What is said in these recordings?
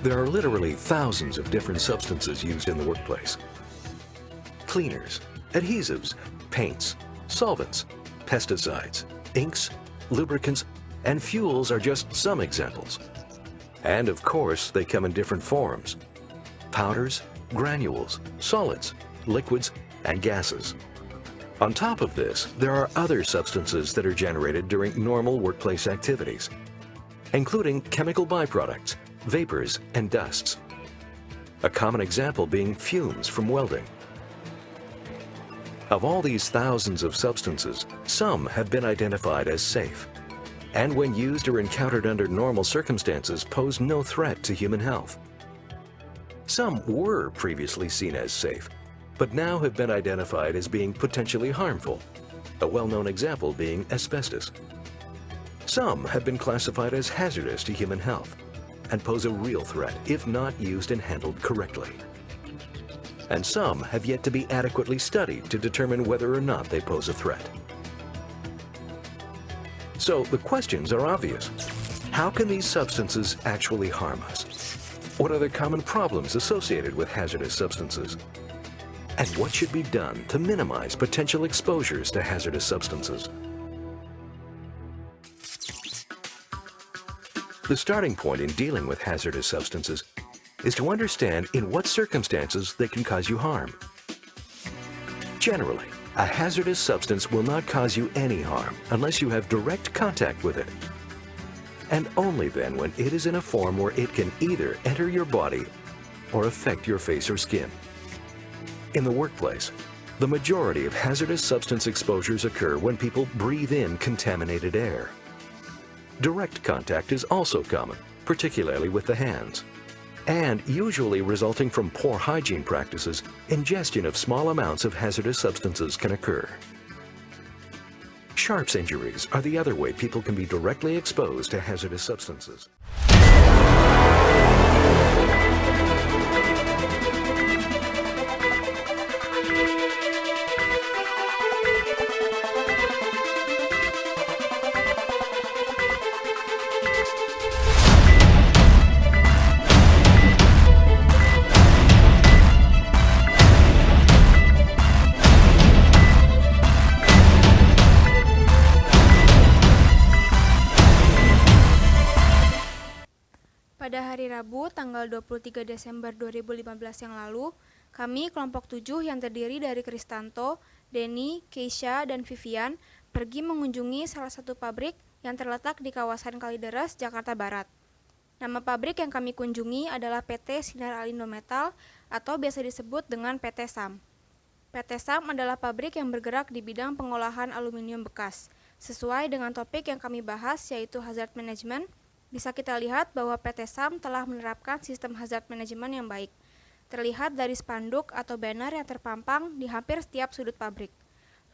There are literally thousands of different substances used in the workplace. Cleaners, adhesives, paints, solvents, pesticides, inks, lubricants, and fuels are just some examples. And of course, they come in different forms: powders, granules, solids, liquids, and gases. On top of this, there are other substances that are generated during normal workplace activities, including chemical byproducts, vapors, and dusts. A common example being fumes from welding. Of all these thousands of substances, some have been identified as safe, and when used or encountered under normal circumstances pose no threat to human health. Some were previously seen as safe, but now have been identified as being potentially harmful, a well-known example being asbestos. Some have been classified as hazardous to human health and pose a real threat if not used and handled correctly. And some have yet to be adequately studied to determine whether or not they pose a threat. So the questions are obvious. How can these substances actually harm us? What are the common problems associated with hazardous substances? And what should be done to minimize potential exposures to hazardous substances? The starting point in dealing with hazardous substances is to understand in what circumstances they can cause you harm. Generally, a hazardous substance will not cause you any harm unless you have direct contact with it, and only then when it is in a form where it can either enter your body or affect your face or skin. In the workplace, the majority of hazardous substance exposures occur when people breathe in contaminated air. Direct contact is also common, particularly with the hands. And usually resulting from poor hygiene practices, ingestion of small amounts of hazardous substances can occur. Sharps injuries are the other way people can be directly exposed to hazardous substances. Pada hari Rabu, tanggal 23 Desember 2015 yang lalu, kami kelompok 7 yang terdiri dari Christanto, Denny, Keisha, dan Vivian pergi mengunjungi salah satu pabrik yang terletak di kawasan Kalideres, Jakarta Barat. Nama pabrik yang kami kunjungi adalah PT Sinar Alindo Metal atau biasa disebut dengan PT SAM. PT SAM adalah pabrik yang bergerak di bidang pengolahan aluminium bekas. Sesuai dengan topik yang kami bahas yaitu hazard management, bisa kita lihat bahwa PT SAM telah menerapkan sistem hazard management yang baik. Terlihat dari spanduk atau banner yang terpampang di hampir setiap sudut pabrik.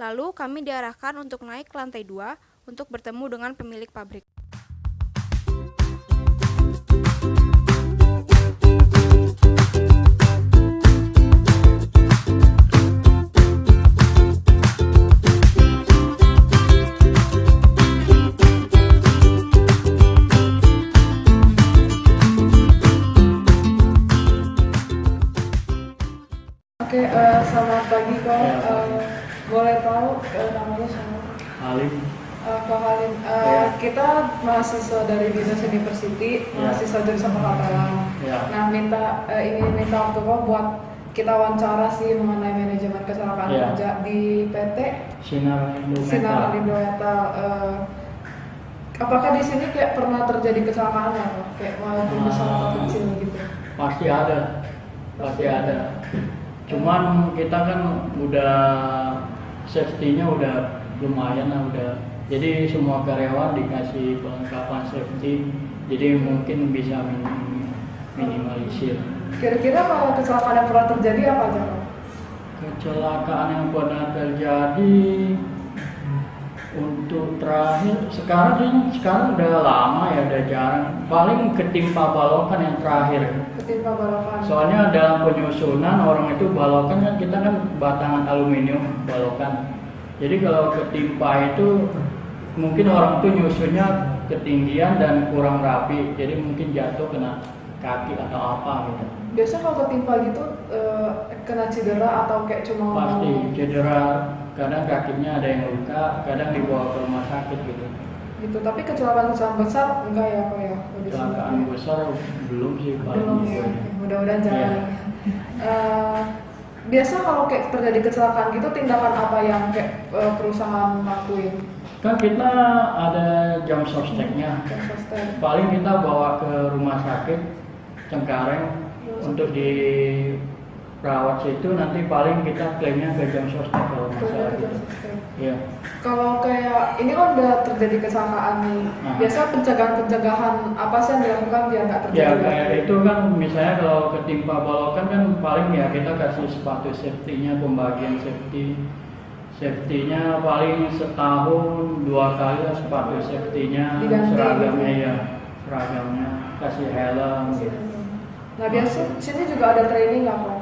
Lalu kami diarahkan untuk naik ke lantai 2 untuk bertemu dengan pemilik pabrik. Oke, selamat pagi Kak. Boleh tahu namanya siapa? Halim. Kak Halim. Kita mahasiswa dari Bina Nusantara University, mahasiswa jurusan pengetahuan. Nah, ingin minta waktu Kak buat kita wawancara sih mengenai manajemen kecelakaan kerja di PT Sinar Indo Metal. Apakah di sini kayak pernah terjadi kecelakaan ya, Kak? Kayak walaupun besar atau kecil gitu? Pasti ada. Cuman kita kan udah safety-nya udah lumayan lah udah. Jadi semua karyawan dikasih perlengkapan safety, jadi mungkin bisa minimalisir. Kira-kira kalau kecelakaan yang pernah terjadi apa aja, Kak? Kecelakaan yang pernah terjadi untuk terakhir sekarang udah lama ya, udah jarang. Paling ketimpa balokan yang terakhir. Ketimpa balokan. Soalnya dalam penyusunan orang itu balokan kan kita kan batangan aluminium balokan. Jadi kalau ketimpa itu mungkin orang tuh nyusunnya ketinggian dan kurang rapi. Jadi mungkin jatuh kena kaki atau apa gitu. Biasa kalau ketimpa gitu kena cedera atau kayak cuma pasti cedera, kadang kakinya ada yang luka, kadang dibawa ke rumah sakit gitu. Tapi kecelakaan besar enggak ya Pak ya? Kecelakaan besar belum sih Pak. Belum ya. Mudah-mudahan jangan. Biasa kalau kayak terjadi kecelakaan gitu tindakan apa yang kayak perusahaan lakuin? Kan kita ada jam sosteknya. Paling kita bawa ke rumah sakit Cengkareng untuk dirawat situ, nanti paling kita klaimnya ke jam sostek kalau masalah gitu. Iya. Kalau kayak ini kan udah terjadi kecelakaan nih, biasa pencegahan apa sih yang dilakukan biar nggak terjadi? Ya kayak itu kan misalnya kalau ketimpa balokan kan paling ya kita kasih sepatu safety-nya, pembagian safety-nya paling setahun 2 kali lah sepatu safety-nya, seragamnya ya, seragamnya kasih helm. Nah biasa sini juga ada training nggak Pak?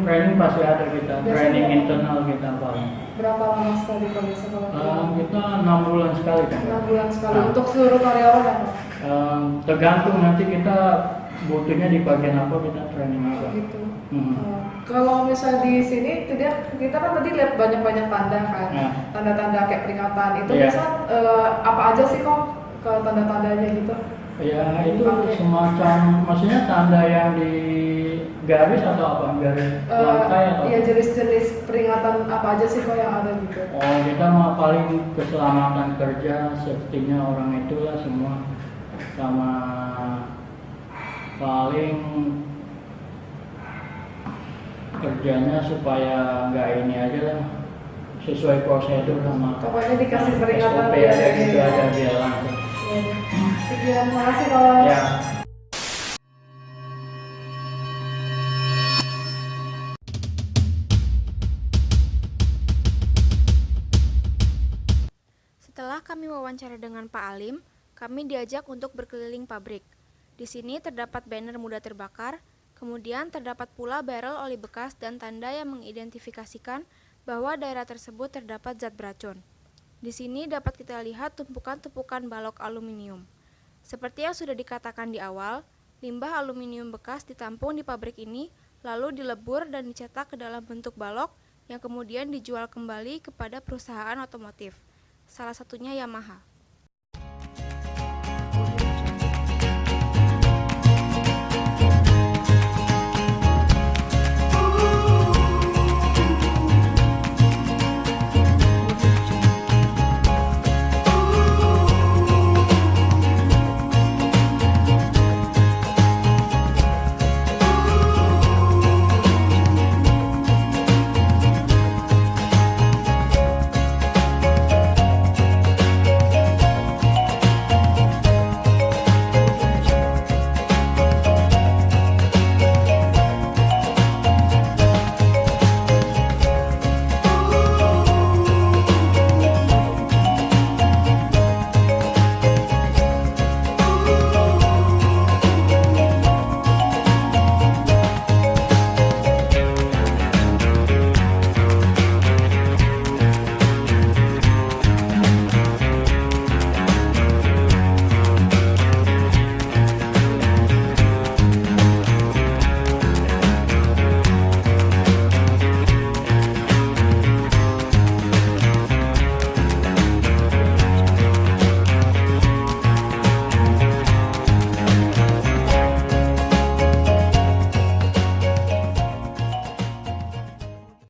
Training pasti ada kita, training internal kita paling. Berapa lama sekali Pak biasa kalau kita 6 bulan sekali kan. 6 bulan sekali untuk seluruh karyawan ya Pak? Tergantung nanti kita butuhnya di bagian apa kita training apa. Gitu. Kalau misalnya di sini kita kan tadi lihat banyak tanda kan, tanda-tanda kayak peringatan itu biasa apa aja sih kok ke tanda-tandanya gitu? Ya itu semacam, maksudnya tanda yang di garis atau apa? Garis lantai atau? Iya jenis-jenis peringatan apa aja sih kok yang ada gitu? Oh kita mah paling keselamatan kerja, safety-nya orang itulah semua, sama paling kerjanya supaya nggak ini aja lah, sesuai prosedur sama. Pokoknya dikasih peringatan SOP aja gitu aja biar langsung. Sekian, makasih Pak. Ya. Setelah kami wawancara dengan Pak Alim, kami diajak untuk berkeliling pabrik. Di sini terdapat banner mudah terbakar, kemudian terdapat pula barel oli bekas dan tanda yang mengidentifikasikan bahwa daerah tersebut terdapat zat beracun. Di sini dapat kita lihat tumpukan-tumpukan balok aluminium. Seperti yang sudah dikatakan di awal, limbah aluminium bekas ditampung di pabrik ini, lalu dilebur dan dicetak ke dalam bentuk balok yang kemudian dijual kembali kepada perusahaan otomotif, salah satunya Yamaha.